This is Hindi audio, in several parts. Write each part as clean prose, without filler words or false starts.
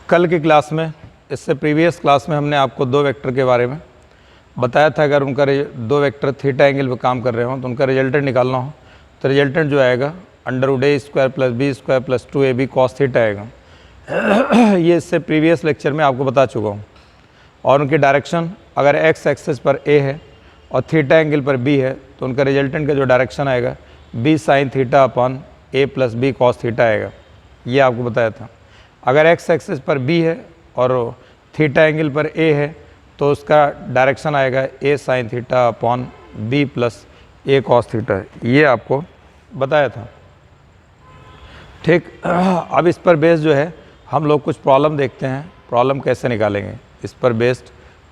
कल की क्लास में, इससे प्रीवियस क्लास में हमने आपको दो वेक्टर के बारे में बताया था। अगर उनका दो वेक्टर थीटा एंगल पे काम कर रहे हो तो उनका रिजल्टेंट निकालना हो तो रिजल्टेंट जो आएगा √a² + b² + 2ab cos theta आएगा। ये इससे प्रीवियस लेक्चर में आपको बता चुका हूँ। और उनकी डायरेक्शन अगर x एक्सिस पर a है और थीटा एंगल पर b है तो उनका रिजल्टेंट का जो डायरेक्शन आएगा b sin theta upon a + b cos theta आएगा। ये आपको बताया था। अगर x एक्सिस पर b है और थीटा एंगल पर a है तो उसका डायरेक्शन आएगा a sin theta upon b + a cos theta. ये आपको बताया था। ठीक, अब इस पर बेस्ड जो है हम लोग कुछ प्रॉब्लम देखते हैं। प्रॉब्लम कैसे निकालेंगे, इस पर बेस्ड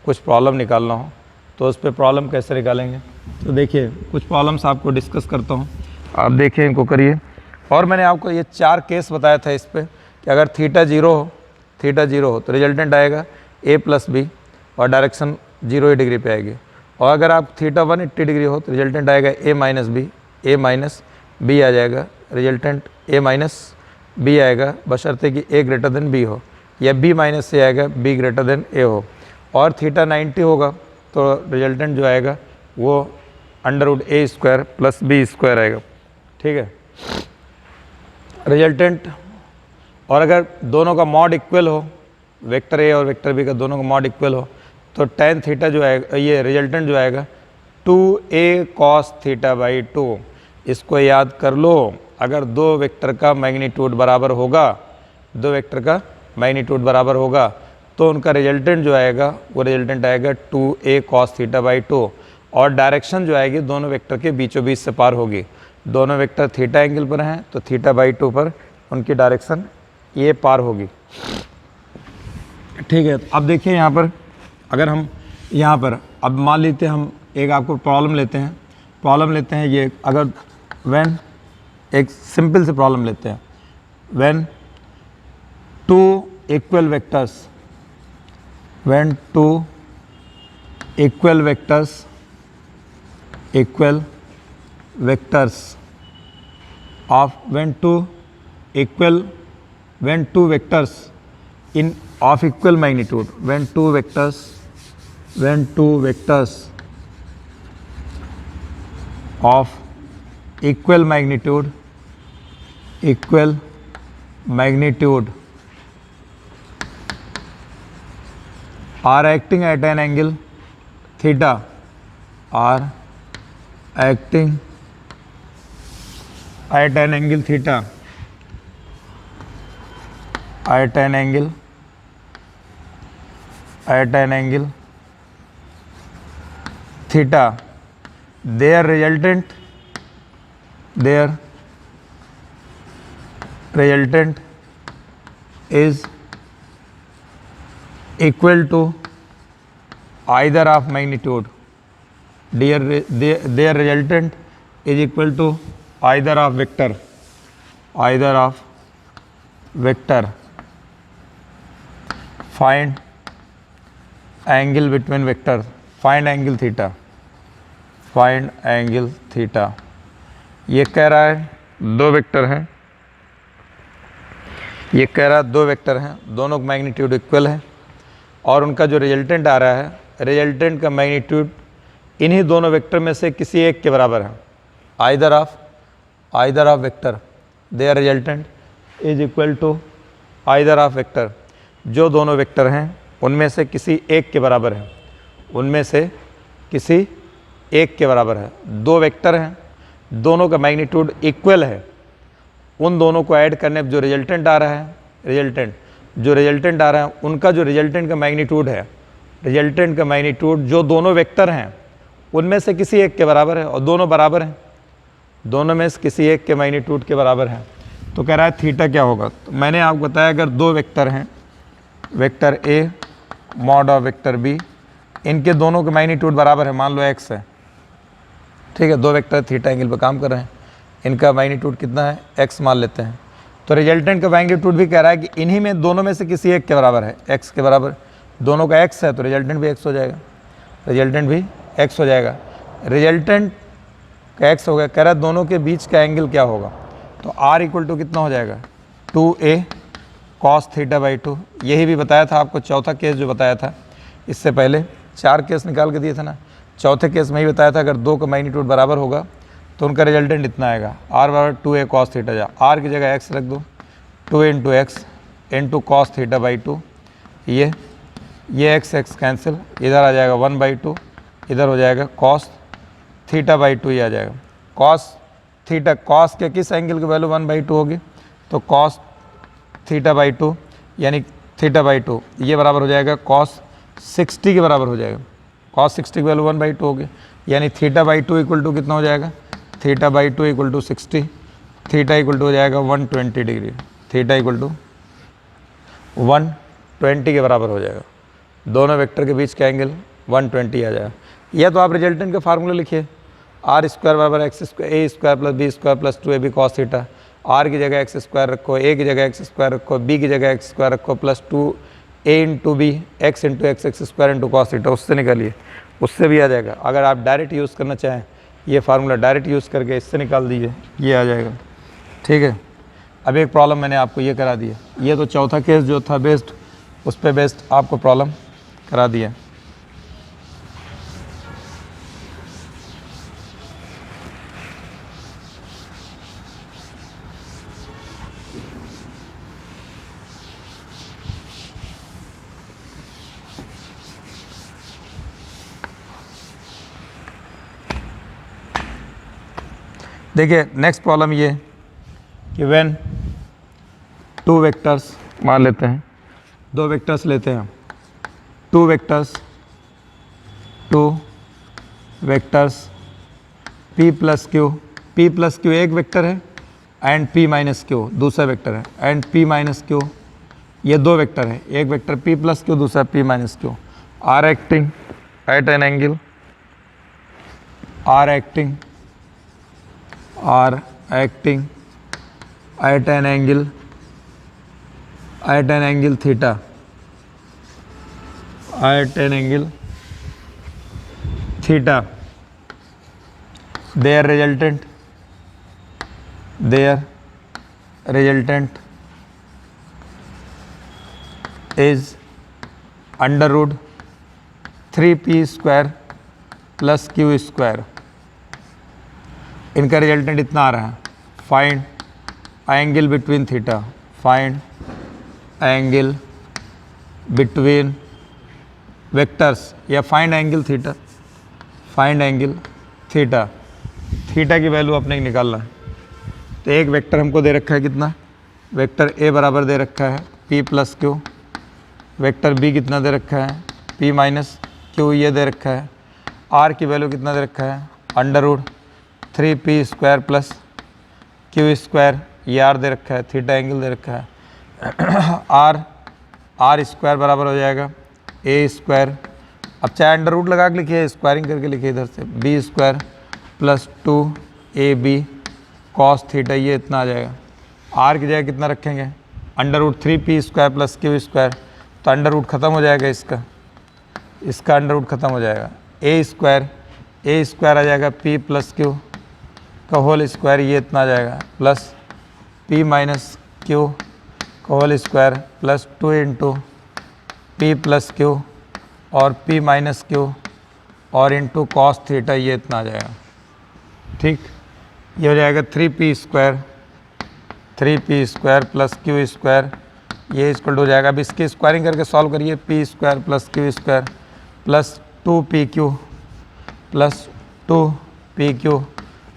कुछ प्रॉब्लम निकालना हो तो उस पर प्रॉब्लम कैसे निकालेंगे। तो देखिए कुछ प्रॉब्लम्स आपको डिस्कस करता हूँ, आप देखिए इनको करिए। और मैंने आपको ये 4 केस बताया था इस पर कि अगर थीटा जीरो हो तो रिजल्टेंट आएगा a + b और डायरेक्शन 0 डिग्री पे आएगी। और अगर आप थीटा 180 डिग्री हो तो रिजल्टेंट आएगा a - b आ जाएगा। रिजल्टेंट a - b आएगा बशर्ते कि a > b हो, या b - c आएगा b > a हो। और थीटा 90 होगा तो रिजल्टेंट जो आएगा वो √a² + b² आएगा। ठीक है, रिजल्टेंट। और अगर दोनों का मॉड इक्वल हो, वेक्टर a और वेक्टर b का दोनों का मॉड इक्वल हो तो tan थीटा जो आएगा, ये रिजल्टेंट जो आएगा 2a cos θ/2। इसको याद कर लो। अगर दो वेक्टर का मैग्नीट्यूड बराबर होगा तो उनका रिजल्टेंट जो आएगा वो रिजल्टेंट आएगा 2a cos θ/2। और डायरेक्शन जो आएगी दोनों वेक्टर के बीचों बीच से पार होगी। दोनों वेक्टर थीटा एंगल पर हैं तो θ/2 पर उनकी डायरेक्शन ये पार होगी। ठीक है, अब देखिए यहाँ पर अगर हम यहाँ पर अब मान लेते हैं, हम एक आपको प्रॉब्लम लेते हैं ये। अगर व्हेन एक सिंपल से प्रॉब्लम लेते हैं, when two equal vectors of equal magnitude, when two vectors of equal magnitude are acting at an angle theta, at an angle theta, their resultant is equal to either of magnitude. Their resultant is equal to either of vector. Find angle between vectors. Find angle theta. ये कह रहा है दो वेक्टर हैं, दोनों का मैग्नीट्यूड इक्वल है और उनका जो रिजल्टेंट आ रहा है, रिजल्टेंट का मैग्नीट्यूड इन्हीं दोनों वेक्टर में से किसी एक के बराबर है। Either of vector, their resultant is equal to either of vector. जो दोनों वेक्टर हैं उनमें से किसी एक के बराबर है। दो वेक्टर हैं, दोनों का मैग्नीट्यूड इक्वल है। उन दोनों को ऐड करने पर जो रिजल्टेंट आ रहा है उनका जो रिजल्टेंट का मैग्नीट्यूड जो दोनों वेक्टर हैं उनमें से किसी एक के बराबर है। और दोनों बराबर हैं, दोनों में से किसी एक के मैग्नीट्यूड के बराबर है। तो कह रहा है थीटा क्या होगा। तो मैंने आपको बताया अगर दो वेक्टर हैं, vector a mod of vector b, इनके दोनों के मैग्नीट्यूड बराबर है। मान लो x है, ठीक है, दो वेक्टर थीटा एंगल पर काम कर रहे हैं, इनका मैग्नीट्यूड कितना है, x मान लेते हैं। तो रिजल्टेंट का मैग्नीट्यूड भी कह रहा है कि इन्हीं में दोनों में से किसी एक के बराबर है, x के बराबर। दोनों का x है तो रिजल्टेंट भी x हो जाएगा, रिजल्टेंट का x हो गया। कह रहा है दोनों के बीच का एंगल क्या होगा। तो r इक्वल टू कितना हो जाएगा, 2a कॉस थीटा बाई 2। यही भी बताया था आपको, चौथा केस जो बताया था इससे पहले 4 केस निकाल के दिए थे ना, चौथे केस में ही बताया था अगर 2 का मैग्नीट्यूड बराबर होगा तो उनका रिजल्टेंट इतना आएगा, r बराबर 2a कॉस थीटा। जा r की जगह x रख दो, 2 into x into cos theta by 2। ये x कैंसिल, इधर आ जाएगा 1/2, इधर हो जाएगा कॉस थीटा बाई 2 ही आ जाएगा। कॉस थीटा, कॉस के किस एंगल की वैल्यू 1/2 होगी, तो कॉस थीटा बाई 2 यानी थीटा बाई 2 ये बराबर हो जाएगा कॉस 60 के बराबर हो जाएगा। कॉस 60 की वैल्यू 1/2 होगी, यानी थीटा बाई 2 इक्वल टू कितना हो जाएगा, theta by 2 equal to 60, theta equal to हो जाएगा 120 डिग्री, थीटा इक्वल टू 120 के बराबर हो जाएगा। दोनों वेक्टर के बीच का एंगल 120 आ जाएगा। या तो आप रिजल्टेंट का फार्मूला लिखिए, r स्क्वायर बराबर X square A square plus B square plus 2ab cos theta. r की जगह एक्स स्क्वायर रखो, a की जगह एक्स स्क्वायर रखो, b की जगह एक्स स्क्वायर रखो plus 2a into B X into X square into cos theta, उससे निकालिए, उससे भी आ जाएगा। अगर आप डायरेक्ट यूज़ करना चाहें ये फार्मूला डायरेक्ट यूज़ करके इससे निकाल दीजिए, ये आ जाएगा। ठीक है, अब एक प्रॉब्लम मैंने आपको ये करा दिया, ये तो चौथा केस जो था बेस्ड, उस पर बेस्ड आपको प्रॉब्लम करा दिया। देखिए नेक्स्ट प्रॉब्लम ये कि व्हेन 2 वेक्टर्स, मान लेते हैं 2 वेक्टर्स लेते हैं, 2 वेक्टर्स p प्लस क्यू एक वेक्टर है एंड p माइनस क्यू दूसरा वेक्टर है, एंड p माइनस क्यू ये 2 वेक्टर है, एक वेक्टर p प्लस क्यू दूसरा p minus Q, are acting at an angle, are acting at an angle theta, at an angle theta, their resultant is under root 3p square plus q square। इनका रिजल्टेंट इतना आ रहा है, find angle between theta, find angle between vectors या find angle theta, find angle theta. Theta की वैल्यू अपने निकालना है। तो एक वेक्टर हमको दे रखा है कितना, वेक्टर ए बराबर दे रखा है p plus Q, vector B कितना दे रखा है p माइनस क्यू ये दे रखा है, r की वैल्यू कितना दे रखा है under root 3p square plus Q square, ये r दे रखा है, थीटा एंगल दे रखा है, r स्क्वायर बराबर हो जाएगा a स्क्वायर, अब चाहे अंडर रूट लगा के लिखिए, स्क्वायरिंग करके लिखिए इधर से, b square plus 2ab cos theta, ये इतना आ जाएगा। r की जगह कितना रखेंगे under root 3p square plus Q square, तो अंडर रूट ख़त्म हो जाएगा, इसका अंडर रूट ख़त्म हो जाएगा, a स्क्वायर आ जाएगा p प्लस क्यू का होल स्क्वायर, ये इतना आ जाएगा, प्लस p माइनस क्यू का whole square plus 2 into p plus Q और p माइनस क्यू और इंटू कॉस थीटा, ये इतना आ जाएगा। ठीक, ये हो जाएगा 3p square plus Q square, ये इक्वल हो जाएगा। अब इसकी स्क्वायरिंग करके सॉल्व करिए, p square plus Q square plus 2pq plus 2pq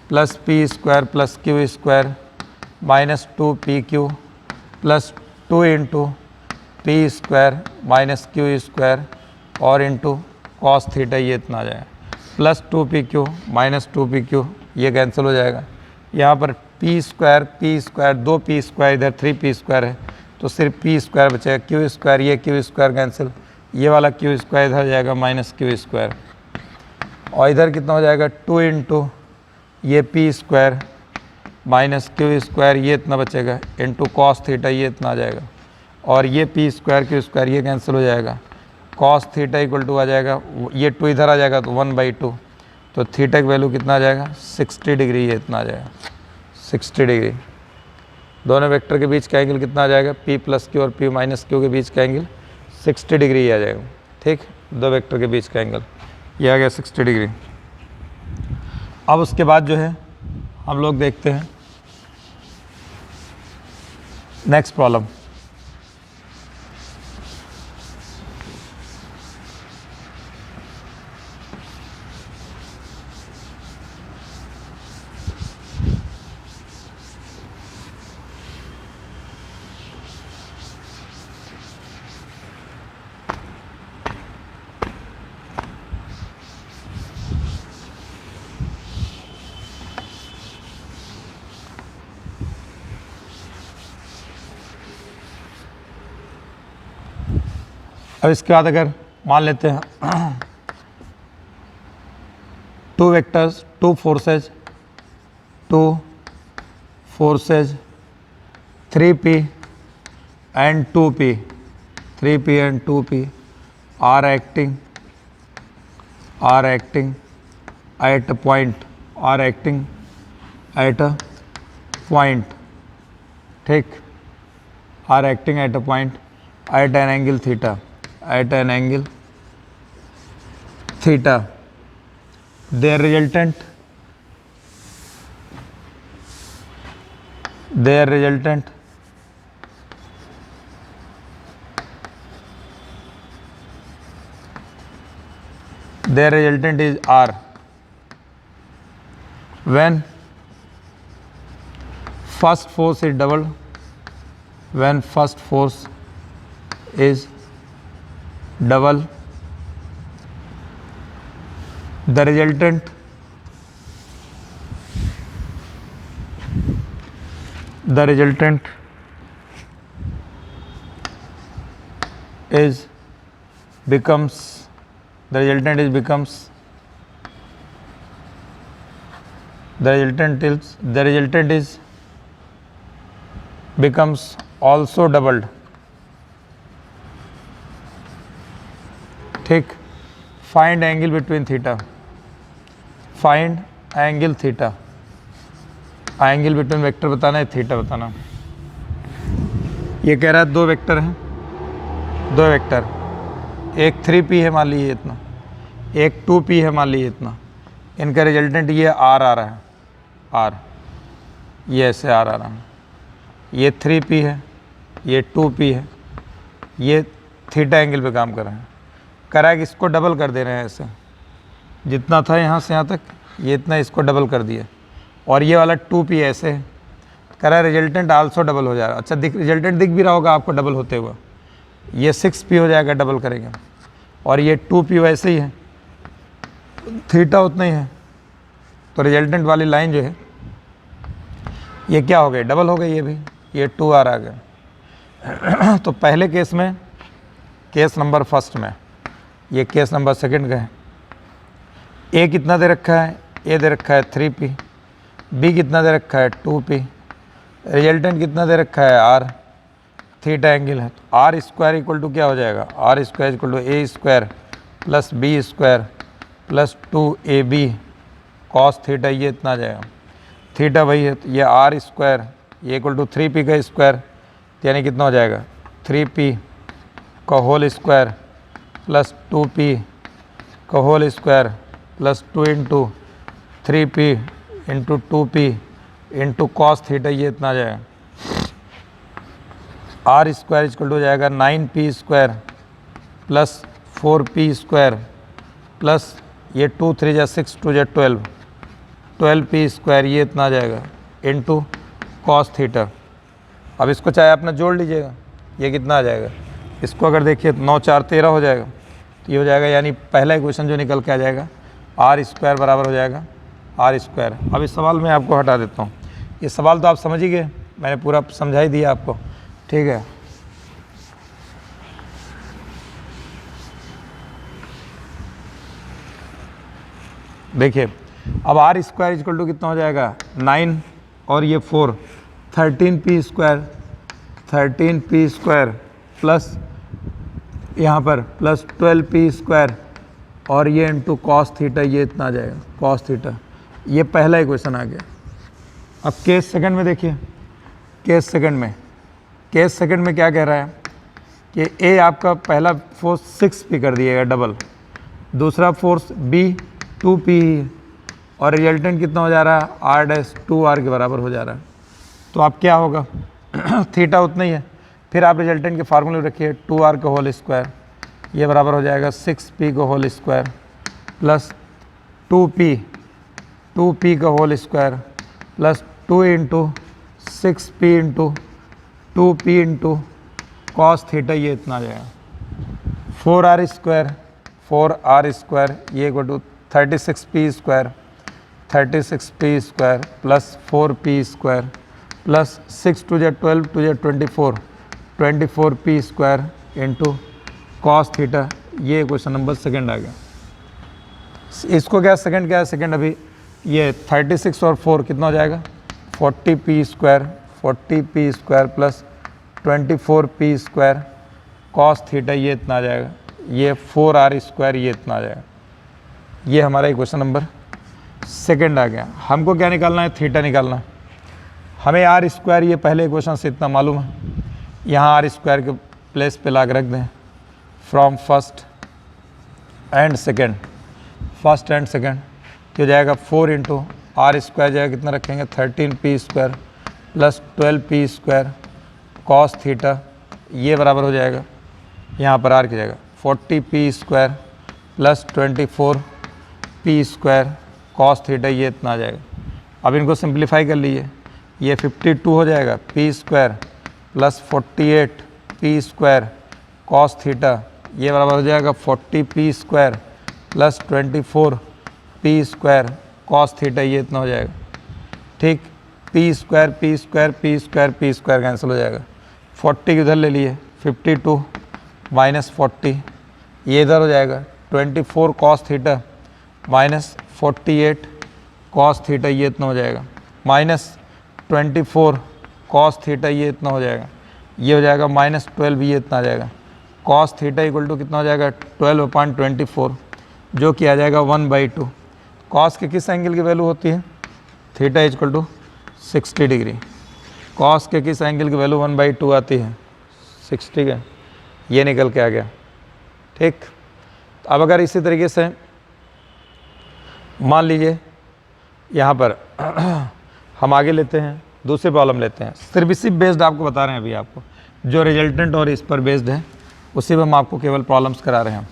plus p square plus Q square minus 2pq plus 2 into p square minus Q square और इंटू कॉस थीटा, ये इतना आ जाएगा, प्लस 2pq माइनस 2pq, ये कैंसिल हो जाएगा। यहाँ पर p स्क्वायर 2p स्क्वायर, इधर 3p स्क्वायर है तो सिर्फ p स्क्वायर बचेगा, q स्क्वायर ये q स्क्वायर कैंसिल, ये वाला q स्क्वायर इधर जाएगा माइनस q स्क्वायर, और इधर कितना हो जाएगा 2 इंटू ये p square minus q square, ये इतना बचेगा इंटू कॉस थीटा, ये इतना आ जाएगा, और ये p स्क्वायर q स्क्वायर ये कैंसिल हो जाएगा, कॉस थीटा इक्वल टू आ जाएगा, ये 2 इधर आ जाएगा तो 1/2, तो थीटा की वैल्यू कितना आ जाएगा 60 डिग्री, ये इतना आ जाएगा 60 डिग्री। दोनों वेक्टर के बीच का एंगल कितना आ जाएगा, P प्लस क्यू और P माइनस क्यू के बीच का एंगल 60 डिग्री आ जाएगा। ठीक, दो वेक्टर के बीच का एंगल ये आ गया 60 डिग्री। अब उसके बाद जो है हम लोग देखते हैं नेक्स्ट प्रॉब्लम। अब इसके बाद अगर मान लेते हैं two vectors, two forces 3p and 2p, 3p and 2p are acting at a point, ठीक, are acting at a point at an angle theta, their resultant is R when first force is doubled, the resultant becomes also doubled, ठीक। Find angle between theta, angle between vector बताना है, थीटा बताना। ये कह रहा है दो वेक्टर हैं, एक 3p है मान लीजिए इतना, एक 2p है मान लीजिए इतना, इनका रिजल्टेंट ये r आ रहा है, ये ऐसे r आ रहा है, ये 3p है, ये 2p है, ये थीटा एंगल पे काम कर रहे हैं। कह रहा है कि इसको डबल कर दे रहे हैं, ऐसे जितना था यहाँ से यहाँ तक ये इतना इसको डबल कर दिया, और ये वाला 2p ऐसे है। कह रहा है रिजल्टेंट आल्सो डबल हो जा रहा है। अच्छा रिजल्टेंट दिख भी रहा होगा आपको डबल होते हुए, ये 6p हो जाएगा डबल करेंगे, और ये 2p वैसे ही है, थीटा उतना ही है, तो रिजल्टेंट वाली लाइन जो है ये क्या हो गई, डबल हो गई, ये भी ये 2r आ गया। तो पहले केस में, केस नंबर फर्स्ट में, ये केस नंबर सेकंड का है। ए कितना दे रखा है, ए दे रखा है 3p, बी कितना दे रखा है 2p, रिजल्टेंट कितना दे रखा है r, थीटा एंगल है, तो आर स्क्वायर इक्वल टू क्या हो जाएगा, R square equal to A square plus B square plus 2ab cos theta, ये इतना आ जाएगा। थीटा वही है, तो ये आर स्क्वायर ये इक्वल टू 3p का स्क्वायर, यानी कितना हो जाएगा 3p का होल स्क्वायर प्लस 2p का whole square plus 2 into 3p into 2p into cos theta, ये इतना आ जाएगा। आर स्क्वायर इक्वल टू हो जाएगा 9p square plus 4p square plus ये 2 3 जा 6 2 जा 12p स्क्वायर, ये इतना आ जाएगा इंटू कॉस थीटा। अब इसको चाहे अपना जोड़ लीजिएगा, ये कितना आ जाएगा, इसको अगर देखिए 9 4 13 हो जाएगा, तो ये हो जाएगा, यानी पहला इक्वेशन जो निकल के आ जाएगा आर स्क्वायर बराबर हो जाएगा आर स्क्वायर। अब इस सवाल में आपको हटा देता हूँ, ये सवाल तो आप समझ ही गए, मैंने पूरा समझा ही दिया आपको, ठीक है। देखिए अब आर स्क्वायर इक्वल टू कितना हो जाएगा 9 और ये 4, 13p स्क्वायर प्लस यहाँ पर प्लस 12p स्क्वायर और ये इंटू कॉस थीटा, ये इतना आ जाएगा कॉस थीटा। ये पहला इक्वेशन आ गया। अब केस सेकंड में देखिए, केस सेकंड में क्या कह रहा है कि ए आपका पहला फोर्स 6p कर दिएगा डबल, दूसरा फोर्स b 2p और रिजल्टेंट कितना हो जा रहा है r डैश 2r के बराबर हो जा रहा है। तो आप क्या होगा थीटा उतना ही है, फिर आप रिजल्टेंट के फार्मूले रखिए 2r का होल स्क्वायर, ये बराबर हो जाएगा 6p का होल स्क्वायर प्लस 2p का whole square plus 2 into 6p into 2p into cos theta, ये इतना आ जाएगा 4r स्क्वायर ये equal to 36p square plus 4p square plus 6 टू जा 12 टू जा 24p square into cos theta. ये क्वेश्चन नंबर सेकंड आ गया। इसको क्या सेकंड क्या है, सेकंड अभी ये 36 और 4 कितना हो जाएगा 40p square plus 24p square cos theta, ये इतना आ जाएगा, ये 4r स्क्वायर ये इतना आ जाएगा। ये हमारा क्वेश्चन नंबर सेकंड आ गया। हमको क्या निकालना है, थीटा निकालना है। हमें r स्क्वायर ये पहले क्वेश्चन से इतना मालूम है, यहाँ r स्क्वायर के प्लेस पे ला के रख दें फ्रॉम फर्स्ट एंड सेकंड तो जाएगा 4 इंटू r स्क्वायर जाएगा कितना रखेंगे 13p square plus 12p square cos theta, ये बराबर हो जाएगा यहाँ पर r की जगह 40p square plus 24p square cos theta, ये इतना आ जाएगा। अब इनको सिंप्लीफाई कर लीजिए, ये 52 हो जाएगा p square plus 48p square cos theta, ये बराबर हो जाएगा 40p square plus 24p square cos theta, ये इतना हो जाएगा। ठीक, p स्क्वायर कैंसिल हो जाएगा, 40 की उधर ले लिए 52 माइनस 40 ये इधर हो जाएगा 24 cos theta minus 48 cos theta, ये इतना हो जाएगा माइनस 24 कॉस थीटा, ये इतना हो जाएगा, ये हो जाएगा माइनस 12 ये इतना आ जाएगा। कॉस थीटा इक्वल टू कितना हो जाएगा 12/24 जो कि आ जाएगा 1/2। कॉस के किस एंगल की वैल्यू होती है, theta equal to 60 degree. Cos के किस एंगल की वैल्यू 1/2 आती है 60 का, ये निकल के आ गया। ठीक, अब अगर इसी तरीके से मान लीजिए यहाँ पर हम आगे लेते हैं, दूसरी प्रॉब्लम लेते हैं। सिर्फ इसी बेस्ड आपको बता रहे हैं, अभी आपको जो रिजल्टेंट और इस पर बेस्ड है उसी पर हम आपको केवल प्रॉब्लम्स करा रहे हैं।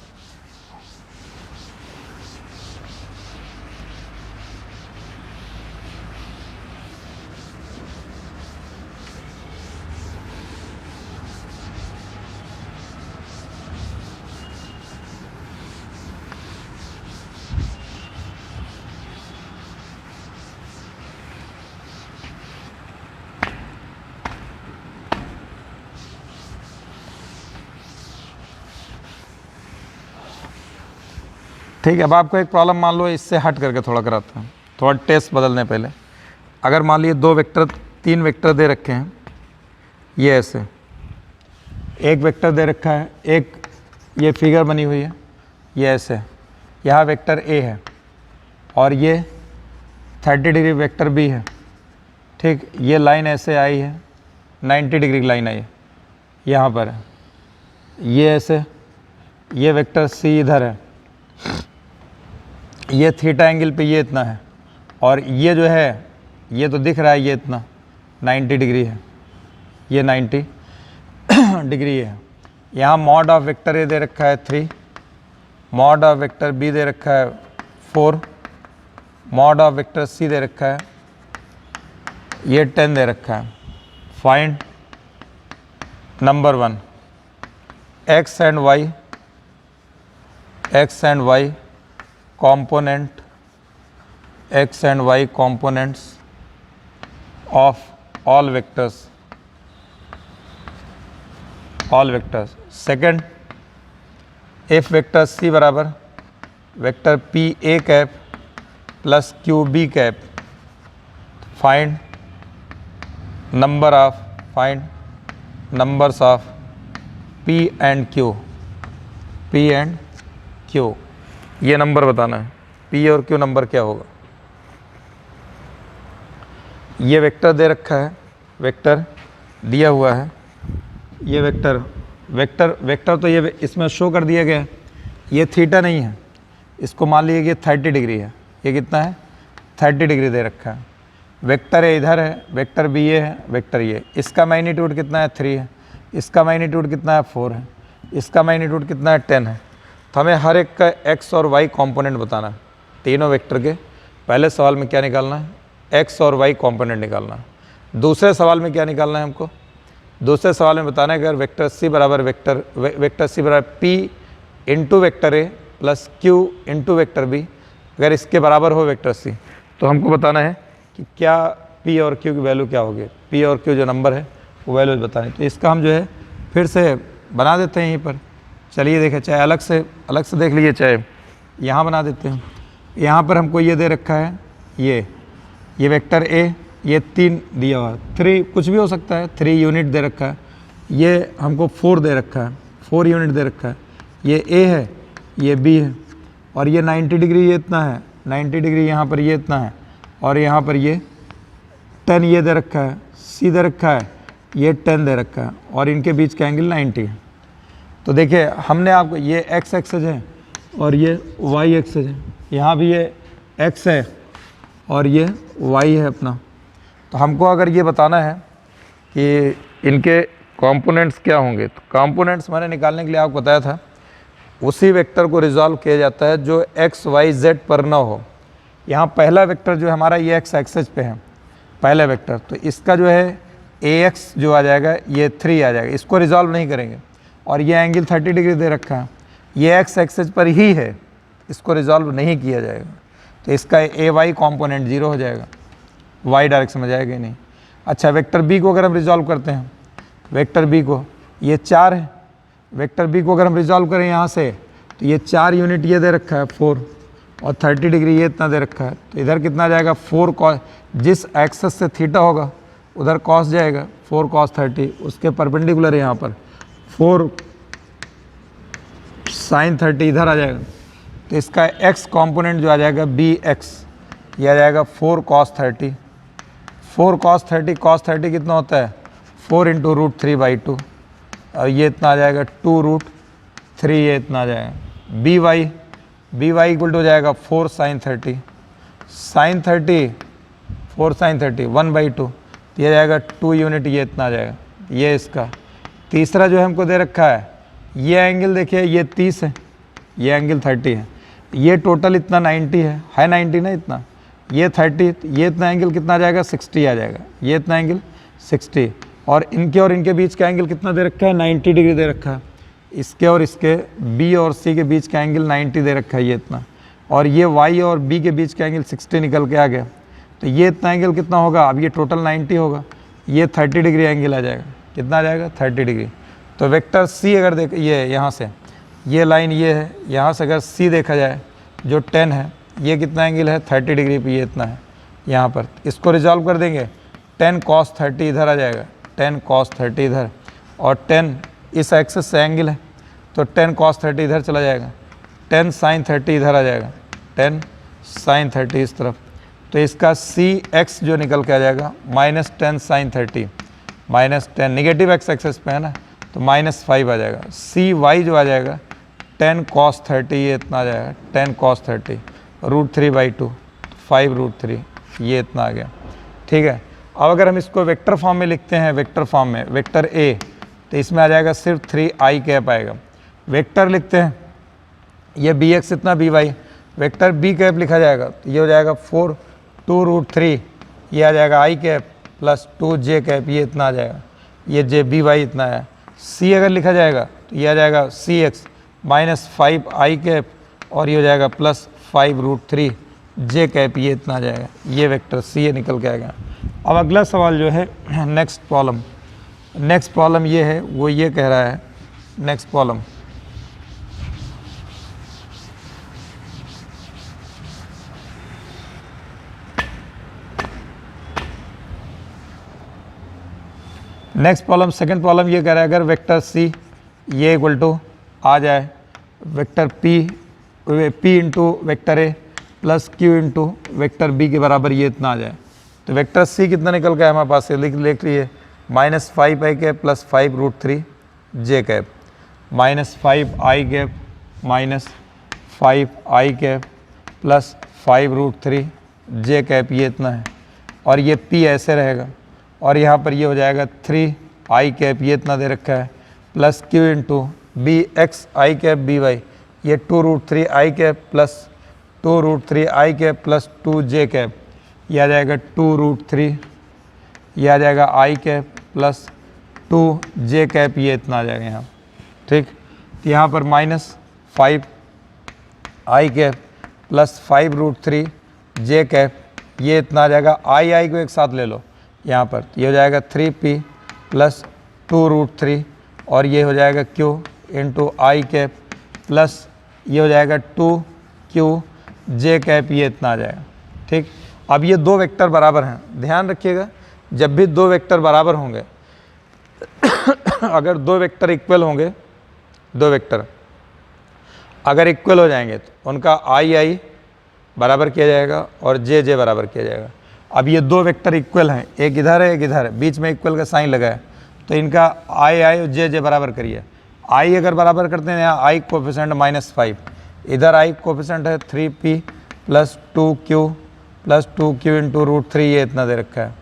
ठीक है, अब आपको एक प्रॉब्लम मान लो इससे हट करके थोड़ा कराता हूँ, थोड़ा टेस्ट बदलने पहले। अगर मान लीजिए 3 वेक्टर दे रखे हैं, ये ऐसे एक वेक्टर दे रखा है, एक ये फिगर बनी हुई है, ये ऐसे यहाँ वेक्टर ए है और ये 30 डिग्री वेक्टर बी है। ठीक, ये लाइन ऐसे आई है 90 डिग्री की लाइन आई है यहाँ पर, ये ऐसे, ये वेक्टर सी इधर है, ये थीटा एंगल पे ये इतना है और ये जो है ये तो दिख रहा है ये इतना 90 डिग्री है, ये 90 डिग्री है। यहाँ मॉड ऑफ वेक्टर ए दे रखा है 3, मॉड ऑफ वेक्टर बी दे रखा है 4, मॉड ऑफ वेक्टर सी दे रखा है ये 10 दे रखा है। Find number 1 X and Y component x and y components of all vectors second if vector c बराबर vector p a cap plus q b cap find numbers of p and q, ये नंबर बताना है, P और Q नंबर क्या होगा। ये वेक्टर दे रखा है, वेक्टर दिया हुआ है ये वेक्टर, वेक्टर तो ये इसमें शो कर दिया गया है, ये थीटा नहीं है, इसको मान लीजिए कि 30 डिग्री है, ये कितना है 30 डिग्री दे रखा है। वेक्टर ए इधर है, वेक्टर बी ये है, वेक्टर ये, इसका मैग्नीट्यूड कितना है 3 है, इसका मैग्नीट्यूड कितना है 4 है, इसका मैग्नीट्यूड कितना है 10 है। तो हमें हर एक का एक्स और वाई कॉम्पोनेंट बताना है तीनों वेक्टर के। पहले सवाल में क्या निकालना है, एक्स और वाई कॉम्पोनेंट निकालना है। दूसरे सवाल में क्या निकालना है हमको, दूसरे सवाल में बताना है अगर वेक्टर सी बराबर वेक्टर सी बराबर P into vector A plus Q into vector B, अगर इसके बराबर हो वेक्टर सी, तो हमको बताना है कि क्या पी और क्यू की वैल्यू क्या होगी, पी और क्यू जो नंबर है वो वैल्यू बतानी। तो इसका हम जो है फिर से बना देते हैं यहीं पर। चलिए देखें, चाहे अलग से देख लीजिए, चाहे यहाँ बना देते हैं। यहाँ पर हमको ये दे रखा है, ये वेक्टर ए, ये 3 दिया हुआ है, 3 कुछ भी हो सकता है, 3 यूनिट दे रखा है। ये हमको 4 दे रखा है, 4 यूनिट दे रखा है। ये ए है, ये बी है, और ये 90 डिग्री ये इतना है, 90 डिग्री यहाँ पर ये इतना है, और यहाँ पर ये 10 ये दे रखा है, सी दे रखा है, ये 10 दे रखा है, और इनके बीच का एंगल 90 है। तो देखिए हमने आपको ये एक्स एक्सेस है और ये वाई एक्सेस है, यहाँ भी ये एक्स है और ये वाई है अपना। तो हमको अगर ये बताना है कि इनके कंपोनेंट्स क्या होंगे, तो कंपोनेंट्स मैंने निकालने के लिए आपको बताया था उसी वेक्टर को रिजॉल्व किया जाता है जो एक्स वाई जेड पर ना हो। यहाँ पहला वेक्टर जो हमारा ये एक्स एक्सेस पे है पहला वेक्टर, तो इसका जो है ए एक्स जो आ जाएगा ये 3 आ जाएगा, इसको रिजॉल्व नहीं करेंगे। और ये एंगल 30 डिग्री दे रखा है, ये एक्स एक्सेस पर ही है, इसको रिजॉल्व नहीं किया जाएगा। तो इसका ए वाई कॉम्पोनेंट 0 हो जाएगा, वाई डायरेक्शन में जाएगा ही नहीं। अच्छा, वेक्टर बी को अगर हम रिजॉल्व करते हैं, वेक्टर बी को ये 4 है, वेक्टर बी को अगर हम रिजॉल्व करें यहाँ से, तो ये 4 यूनिट ये दे रखा है 4, और 30 डिग्री ये इतना दे रखा है। तो इधर कितना आ जाएगा 4 कॉस, जिस एक्सेस से थीटा होगा उधर कॉस जाएगा, 4 cos 30, उसके परपेंडिकुलर है यहाँ पर 4 sin 30 इधर आ जाएगा। तो इसका एक्स कंपोनेंट जो आ जाएगा बी एक्स, ये आ जाएगा 4 cos 30, 4 cos 30 कितना होता है 4 इंटू √3/2, और ये इतना आ जाएगा 2√3, ये इतना आ जाएगा। बी वाई इक्वल टू हो जाएगा 4 sin 30, 4 sin 30 1/2, ये आ जाएगा 2 यूनिट, ये इतना आ जाएगा। ये इसका तीसरा जो हमको दे रखा है, ये एंगल देखिए ये 30 है, ये एंगल 30 है, ये टोटल इतना 90 है 90 ना इतना, ये 30, ये इतना एंगल कितना आ जाएगा 60 आ जाएगा, ये इतना एंगल 60, और इनके बीच का एंगल कितना दे रखा है 90 डिग्री दे रखा है। इसके और इसके बी और सी के बीच का एंगल 90 दे रखा है, ये इतना, और ये वाई और बी के बीच का एंगल 60 निकल के आ गया। तो ये इतना एंगल कितना होगा, अब ये टोटल 90 होगा, ये 30 डिग्री एंगल आ जाएगा, कितना आ जाएगा 30 डिग्री। तो वेक्टर सी अगर देख, ये यहाँ से ये लाइन ये है, यहाँ से अगर सी देखा जाए जो 10 है, ये कितना एंगल है 30 डिग्री पे, ये इतना है यहाँ पर। इसको रिजॉल्व कर देंगे, 10 cos 30 इधर आ जाएगा, 10 cos 30 इधर, और 10 इस एक्सेस से एंगल है, तो 10 cos 30 इधर चला जाएगा, 10 sin 30 इधर आ जाएगा, 10 sin 30 इस तरफ। तो इसका सी एक्स जो निकल के आ जाएगा -10 sin 30, -10 निगेटिव एक्स एक्सेस पे है ना, तो -5 आ जाएगा। सी वाई जो आ जाएगा 10 cos 30, ये इतना आ जाएगा 10 cos 30, √3/2, 5√3, ये इतना आ गया। ठीक है, अब अगर हम इसको वेक्टर फॉर्म में लिखते हैं, वेक्टर फॉर्म में वेक्टर ए, तो इसमें आ जाएगा सिर्फ 3i कैप आएगा। वेक्टर लिखते हैं, ये बी एक्स इतना B Y, vector B cap लिखा जाएगा, तो ये हो जाएगा 4 2√3, ये आ जाएगा i cap plus 2j cap, ये इतना आ जाएगा, ये जे बी वाई इतना है। सी अगर लिखा जाएगा तो ये आ जाएगा सी एक्स -5i कैप, और ये हो जाएगा प्लस 5√3j कैप, ये इतना आ जाएगा। ये वेक्टर सी ये निकल के आएगा। अब अगला सवाल जो है नेक्स्ट प्रॉब्लम ये है, वो ये कह रहा है नेक्स्ट प्रॉब्लम, सेकंड प्रॉब्लम ये कह रहा है अगर वेक्टर सी ये इक्वल टू आ जाए vector P into vector A plus Q into vector B के बराबर, ये इतना आ जाए, तो वेक्टर सी कितना निकल गया हमारे पास से लिख लिए minus 5i cap plus 5√3 J cap, minus 5i cap minus 5i cap plus 5√3 J cap, ये इतना है। और ये p ऐसे रहेगा और यहाँ पर ये हो जाएगा 3i कैप, ये इतना दे रखा है, plus q into B X I cap B Y, ये 2√3i cap plus 2√3i cap plus 2j cap, ये आ जाएगा 2√3, ये आ जाएगा i cap plus 2j cap, ये इतना आ जाएगा यहाँ। ठीक, तो यहाँ पर minus 5i cap plus 5√3j cap, ये इतना आ जाएगा। i को एक साथ ले लो यहाँ पर, ये हो जाएगा 3p प्लस 2√3 और ये हो जाएगा q इंटू आई कैप प्लस ये हो जाएगा 2qj कैप, ये इतना आ जाएगा। ठीक, अब ये दो वेक्टर बराबर हैं, ध्यान रखिएगा जब भी दो वेक्टर बराबर होंगे अगर दो वेक्टर इक्वल होंगे, दो वेक्टर अगर इक्वल हो जाएंगे तो उनका आई बराबर किया जाएगा और जे बराबर किया जाएगा। अब ये दो वेक्टर इक्वल हैं, एक इधर है एक इधर है, बीच में इक्वल का साइन लगा है, तो इनका आई और जे बराबर करिए। आई अगर बराबर करते हैं, यहाँ आई कोफिशेंट -5, इधर आई कोफिशेंट है 3p plus 2q plus 2q into √3, ये इतना दे रखा है।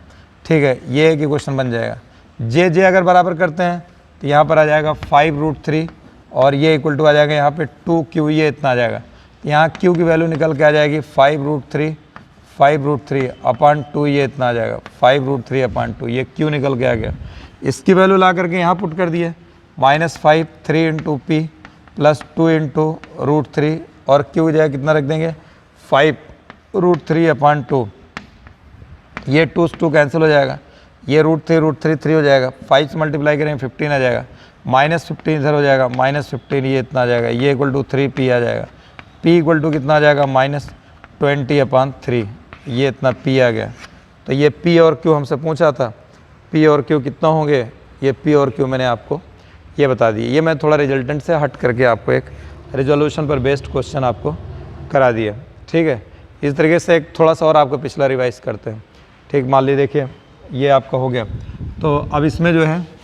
ठीक है, ये एक ही क्वेश्चन बन जाएगा। जे अगर बराबर करते हैं तो यहाँ पर आ जाएगा 5√3 और ये इक्वल टू आ जाएगा यहाँ पे 2q, ये इतना आ जाएगा। यहाँ q की वैल्यू निकल के आ जाएगी 5√3 अपान 2, ये इतना आ जाएगा 5√3 अपान 2, ये q निकल के आ गया। इसकी वैल्यू ला करके यहाँ पुट कर दिए, -5 3 इंटू पी प्लस 2 इंटू √3 और q जाए कितना रख देंगे 5√3 अपान 2, ये 2 से 2 कैंसिल हो जाएगा, ये √3 3 हो जाएगा, 5 से मल्टीप्लाई करेंगे 15 आ जाएगा, -15 इधर हो जाएगा -15, ये इतना आ जाएगा, ये इक्वल टू 3p आ जाएगा। p इक्वल टू कितना आ जाएगा -20 अपान 3, ये इतना p आ गया। तो ये p और q हमसे पूछा था, p और q कितना होंगे, ये p और q मैंने आपको ये बता दिए। ये मैं थोड़ा रिजल्टेंट से हट करके आपको एक रिजोल्यूशन पर बेस्ड क्वेश्चन आपको करा दिया। ठीक है, इस तरीके से एक थोड़ा सा और आपको पिछला रिवाइज करते हैं। ठीक, मान लीजिए देखिए ये आपका हो गया, तो अब इसमें जो है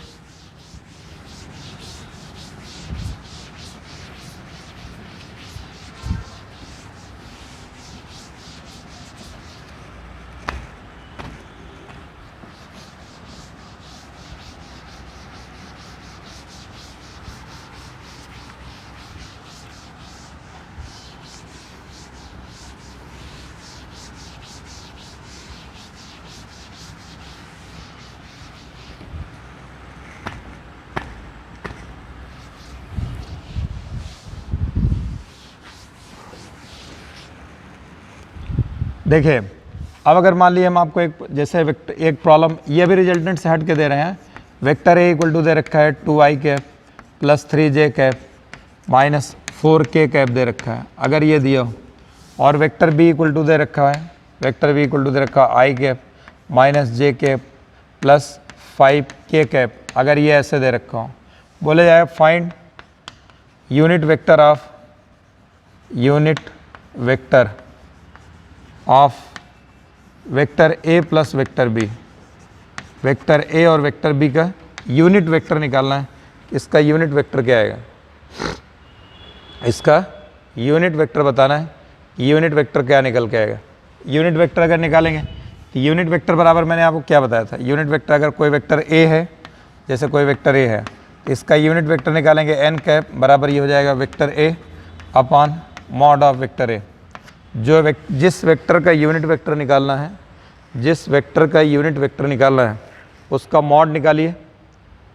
देखिए, अब अगर मान लीजिए हम आपको एक जैसे एक प्रॉब्लम ये भी रिजल्टेंट से हट के दे रहे हैं, वेक्टर ए इक्वल टू दे रखा है 2i cap plus 3j cap minus 4k cap दे रखा है, अगर ये दिया हो, और वेक्टर बी इक्वल टू दे रखा है, वेक्टर बी इक्वल टू दे रखा है i cap minus j cap plus 5k cap, अगर ये ऐसे दे रखा हो, बोले जाए find unit vector of vector A plus vector B, vector A और वेक्टर बी का यूनिट वेक्टर निकालना है। इसका यूनिट वेक्टर क्या आएगा, इसका यूनिट वेक्टर बताना है, यूनिट वेक्टर क्या निकल के आएगा। यूनिट वेक्टर अगर निकालेंगे तो यूनिट वेक्टर बराबर मैंने आपको क्या बताया था, यूनिट वेक्टर अगर कोई वेक्टर ए है, जैसे कोई वेक्टर ए है, इसका यूनिट वेक्टर निकालेंगे n कैप बराबर ये हो जाएगा vector A upon mod of vector ए। जिस वेक्टर का यूनिट वेक्टर निकालना है, जिस वेक्टर का यूनिट वेक्टर निकालना है उसका मॉड निकालिए,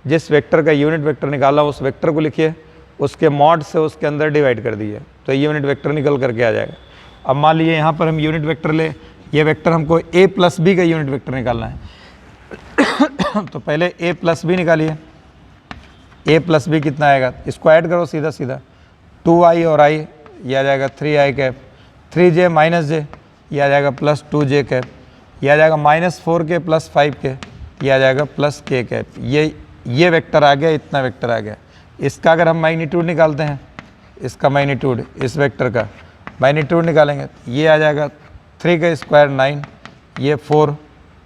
जिस वेक्टर का यूनिट वेक्टर निकाला उस वेक्टर को लिखिए, उसके मॉड से उसके अंदर डिवाइड कर दीजिए, तो यूनिट वेक्टर निकल करके आ जाएगा। अब मान लीजिए यहाँ पर हम यूनिट वेक्टर ले, ये वेक्टर हमको a प्लस बी का यूनिट वेक्टर निकालना है तो पहले a प्लस बी निकालिए, a प्लस बी कितना आएगा, इसको ऐड करो सीधा सीधा, 2i और i ये आ जाएगा 3i cap, 3j minus j ये आ जाएगा प्लस 2j कैप, ये आ जाएगा -4k प्लस 5k, ये आ जाएगा प्लस k कैप। ये वेक्टर आ गया, इतना वेक्टर आ गया। इसका अगर हम मैग्नीट्यूड निकालते हैं, इसका मैग्नीट्यूड, इस वेक्टर का मैग्नीट्यूड निकालेंगे, ये आ जाएगा 3 का स्क्वायर 9, ये 4,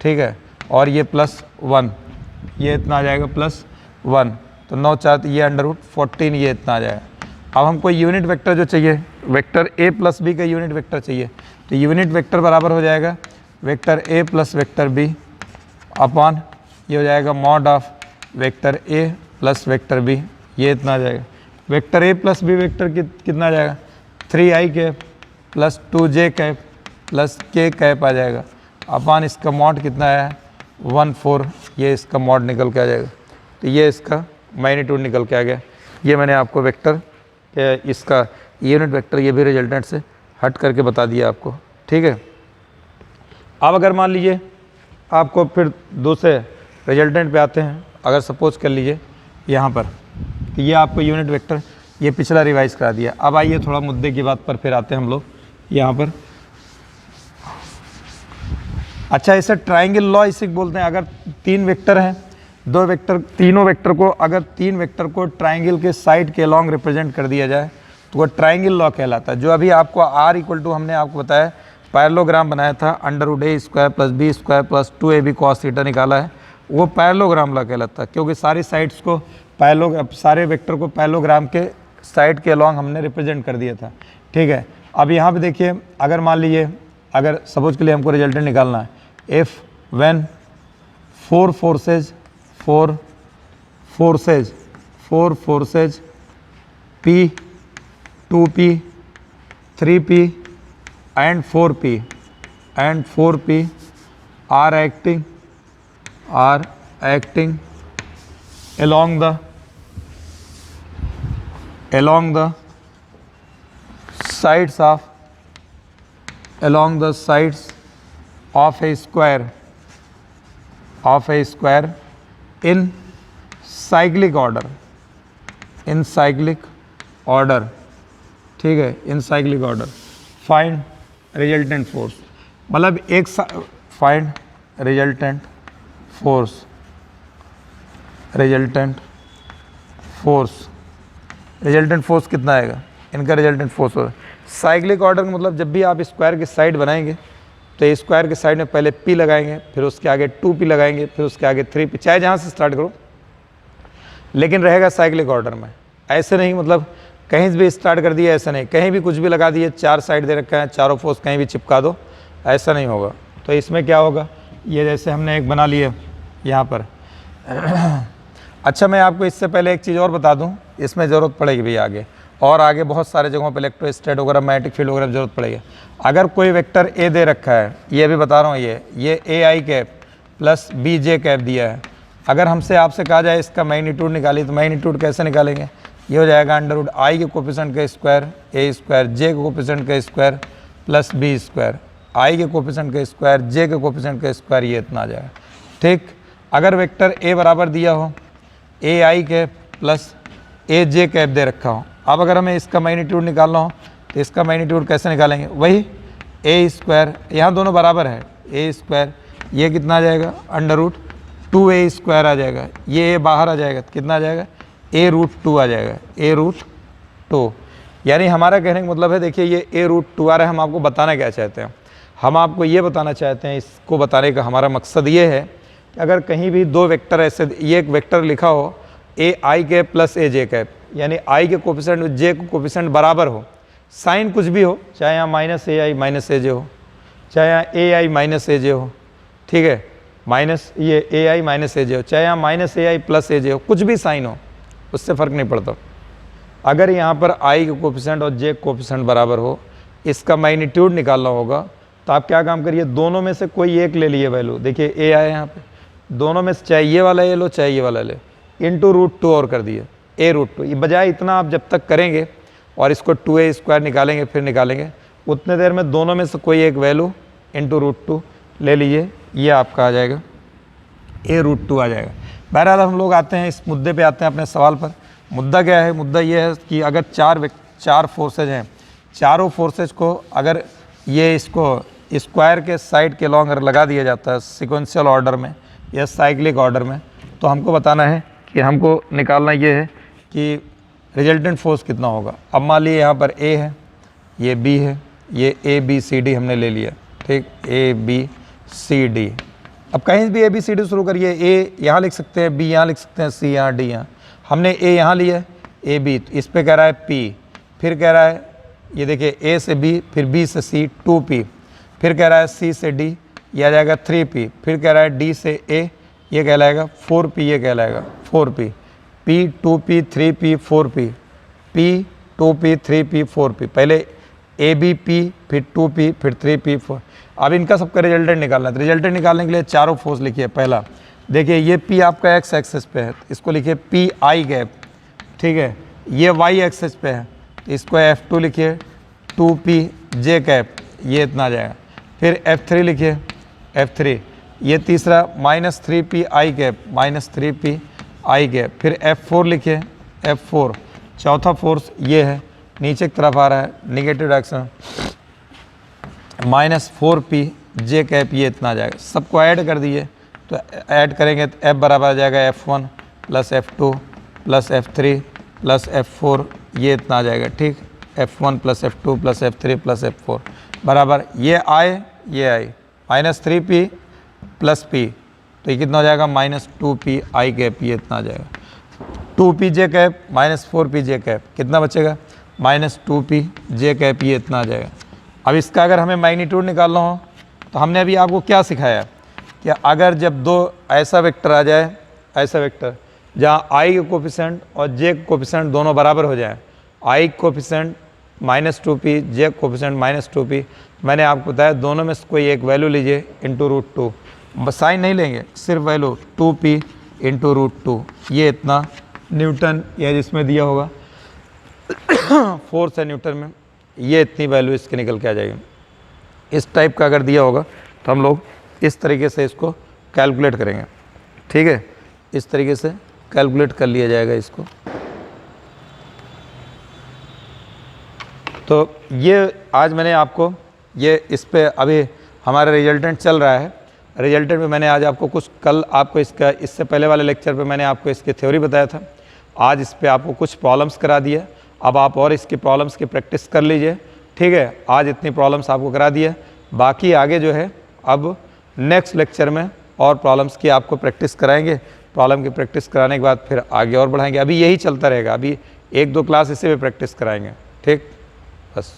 ठीक है, और ये +1, ये इतना आ जाएगा +1, तो 9 4 ये √14 ये इतना आ जाएगा। अब हमको यूनिट वेक्टर जो चाहिए, वेक्टर a + b का यूनिट वेक्टर चाहिए, तो यूनिट वेक्टर बराबर हो जाएगा vector a + vector b upon ये हो जाएगा mod of vector a + vector b, ये इतना आ जाएगा। वेक्टर a + b वेक्टर कितना आ जाएगा 3i cap + 2j cap + k cap आ जाएगा अपॉन इसका मॉड कितना है 1/4, ये इसका मॉड निकल के आ जाएगा। तो ये इसका मैग्नीट्यूड निकल के आ गया। ये मैंने आपको वेक्टर इसका यूनिट वेक्टर ये भी रिजल्टेंट से हट करके बता दिया आपको, ठीक है। अब अगर मान लीजिए आपको फिर दूसरे रिजल्टेंट पे आते हैं, अगर सपोज कर लीजिए यहाँ पर कि ये आपको यूनिट वेक्टर ये पिछला रिवाइज करा दिया। अब आइए थोड़ा मुद्दे की बात पर फिर आते हैं हम लोग यहाँ पर। अच्छा, इसे ट्राइंगल लॉ इसे बोलते हैं। अगर 3 वेक्टर हैं, 2 वेक्टर, तीनों वेक्टर को अगर 3 वेक्टर को ट्राइंगल के साइड के अलॉन्ग रिप्रेजेंट कर दिया जाए तो वो ट्राइंगल लॉ कहलाता है। जो अभी आपको R = हमने आपको बताया पैरेललोग्राम बनाया था, √a² + b² + 2ab cos θ निकाला है, वो पैरेललोग्राम लॉ कहलाता है, क्योंकि सारी साइड्स को सारे वेक्टर को पैरेललोग्राम के साइड के अलॉन्ग हमने रिप्रेजेंट कर दिया था, ठीक है। अब यहाँ पे देखिए, अगर मान लीजिए अगर सपोज के लिए हमको रिजल्टेंट निकालना है, if when 4 forces P 2P 3P and 4P are acting along the sides of a square in cyclic order, ठीक है, इन cyclic order. Find resultant force, मतलब एक फाइंड रिजल्टेंट फोर्स कितना आएगा, इनका रिजल्टेंट फोर्स होगा। साइक्लिक ऑर्डर का मतलब जब भी आप स्क्वायर की साइड बनाएंगे तो स्क्वायर के साइड में पहले P लगाएंगे, फिर उसके आगे 2P लगाएंगे, फिर उसके आगे 3P, चाहे जहाँ से स्टार्ट करो, लेकिन रहेगा साइक्लिक ऑर्डर में। ऐसे नहीं मतलब कहीं भी स्टार्ट कर दिया, ऐसा नहीं, कहीं भी कुछ भी लगा दिए, 4 साइड दे रखा है, चारों फोर्स कहीं भी चिपका दो, ऐसा नहीं होगा। तो इसमें क्या होगा, ये जैसे हमने एक बना लिए यहाँ पर। अच्छा, मैं आपको इससे पहले एक चीज़ और बता दूँ, इसमें ज़रूरत पड़ेगी भी आगे, और आगे बहुत सारे जगहों पर इलेक्ट्रोस्टैटिक मैग्नेटिक फील्ड वगैरह ज़रूरत पड़ेगी। अगर कोई वेक्टर ए दे रखा है, ये भी बता रहा हूँ, ये AI कैप + BJ कैप दिया है, अगर हमसे आपसे कहा जाए इसका मैग्नीट्यूड निकालिए, तो मैग्नीट्यूड कैसे निकालेंगे, ये हो जाएगा √I के कोफिशिएंट का स्क्वायर A², J के कोफिशिएंट का स्क्वायर + B², I के कोफिशिएंट का स्क्वायर, J के कोफिशिएंट का स्क्वायर, ये इतना आ जाएगा, ठीक। अगर वेक्टर A बराबर दिया हो, AI कैप + AJ कैप दे रखा हो, अब अगर हमें इसका मैग्नीट्यूड निकालना हो तो इसका मैग्नीट्यूड कैसे निकालेंगे, वही A², यहाँ दोनों बराबर है, A², ये कितना आ जाएगा √2A² आ जाएगा, ये A बाहर आ जाएगा, कितना आ जाएगा A√2 आ जाएगा, A√2। यानी हमारा कहने का मतलब है, देखिए ये A√2 आ रहा है। हम आपको बताना क्या चाहते हैं, हम आपको ये बताना चाहते हैं, इसको बताने का हमारा मकसद ये है कि अगर कहीं भी 2 वेक्टर ऐसे, ये एक वेक्टर लिखा हो AI कैप + AJ कैप, यानी I के कोफिशिएंट J के कोफिशिएंट बराबर हो, साइन कुछ भी हो, चाहे यहाँ -AI -AJ हो, चाहे यहाँ AI -AJ हो, ठीक है, माइनस ये AI -AJ हो, चाहे यहाँ -AI + AJ हो, कुछ भी साइन हो, उससे फ़र्क नहीं पड़ता। अगर यहाँ पर I के कोफिशिएंट और J कोफिशिएंट बराबर हो, इसका मैग्नीट्यूड निकालना होगा, तो आप क्या काम करिए, दोनों में से कोई एक ले लिए वैल्यू, देखिए A आया यहाँ पे, दोनों में से चाहे ये वाला ले लो चाहे ये वाला ले, √2 और कर दिए A√2। ये बजाय इतना आप जब तक करेंगे और इसको 2A² निकालेंगे, फिर निकालेंगे, उतने देर में दोनों में से कोई एक वैल्यू √2 ले लीजिए, ये आपका आ जाएगा A√2 आ जाएगा। बहरहाल हम लोग आते हैं इस मुद्दे पे, आते हैं अपने सवाल पर। मुद्दा क्या है, मुद्दा ये है कि अगर 4 फोर्सेज हैं, चारों फोर्सेज को अगर ये इसको स्क्वायर के साइड के लॉन्ग अगर लगा दिया जाता है सिक्वेंशियल ऑर्डर में या साइक्लिक ऑर्डर में, तो हमको बताना है कि हमको निकालना ये है कि रिजल्टेंट फोर्स कितना होगा। अब मान लीजिए यहाँ पर A है, ये B है, ये ABCD हमने ले लिया, ठीक, ABCD, अब कहीं भी ABCD शुरू करिए, ए यहाँ लिख सकते हैं, बी यहाँ लिख सकते हैं, सी यहाँ, डी यहाँ। हमने ए यहाँ लिया है, ए बी, तो इस पे कह रहा है पी, फिर कह रहा है ये देखिए ए से बी, फिर बी से सी 2p, फिर कह रहा है सी से डी, ये आ जाएगा 3p, फिर कह रहा है डी से ए, ये कहलाएगा 4p, ये कहलाएगा 4p, p 2p 3p 4p, p 2p 3p 4p, पहले ए बी पी, फिर 2p, फिर 3p 4। अब इनका सबका रिजल्टेंट निकालना है, तो रिजल्टेंट निकालने के लिए चारों फोर्स लिखिए। पहला देखिए ये p आपका x एक्सेस पे है, इसको लिखिए पी आई गैप, ठीक है। ये y एक्सेस पे है, इसको F2 लिखिए 2p j कैप, ये इतना आ जाएगा। फिर F3 लिखिए F3, ये तीसरा -3p i cap, -3p i cap. फिर F4 लिखिए F4, चौथा फोर्स ये है, नीचे की तरफ आ रहा है, negative direction, -4p j cap, ये इतना आ जाएगा। सबको ऐड कर दिए, तो ऐड करेंगे तो F बराबर आ जाएगा F1 + F2 + F3 + F4, ये इतना आ जाएगा, ठीक। F1 + F2 + F3 + F4 बराबर ये आए, -3p + p, तो ये कितना हो जाएगा -2p i कैप, ये इतना आ जाएगा। 2p j cap -4p j cap, कितना बचेगा -2p j कैप, ये इतना आ जाएगा। अब इसका अगर हमें मैग्नीट्यूड निकालना हो तो हमने अभी आपको क्या सिखाया कि अगर जब दो ऐसा वेक्टर आ जाए, ऐसा वेक्टर जहाँ i के कोफिशेंट और j के कोफिशेंट दोनों बराबर हो जाए, i coefficient -2p, j coefficient -2p, मैंने आपको बताया दोनों में से कोई एक वैल्यू लीजिए √2, साइन नहीं लेंगे, सिर्फ वैल्यू 2p × √2, ये इतना न्यूटन या जिसमें दिया होगा फोर्स है न्यूटन में, ये इतनी वैल्यू इसके निकल के आ जाएगी। इस टाइप का अगर दिया होगा तो हम लोग इस तरीके से इसको कैलकुलेट करेंगे, ठीक है। इस तरीके से कैलकुलेट कर लिया जाएगा इसको। तो ये आज मैंने आपको ये इस पे अभी हमारा रिजल्टेंट चल रहा है, रिजल्टेंट में मैंने आज आपको कुछ, कल आपको इसका, इससे पहले वाले लेक्चर पे मैंने आपको इसकी थ्योरी बताया था, आज इस पे आपको कुछ प्रॉब्लम्स करा दिया। अब आप और इसकी प्रॉब्लम्स की प्रैक्टिस कर लीजिए, ठीक है। आज इतनी प्रॉब्लम्स आपको करा दिए, बाकी आगे जो है अब नेक्स्ट लेक्चर में और प्रॉब्लम्स की आपको प्रैक्टिस कराएंगे। प्रॉब्लम की प्रैक्टिस कराने के बाद फिर आगे और बढ़ाएंगे। अभी यही चलता रहेगा, अभी 1-2 क्लास इसे भी प्रैक्टिस कराएंगे, ठीक। बस।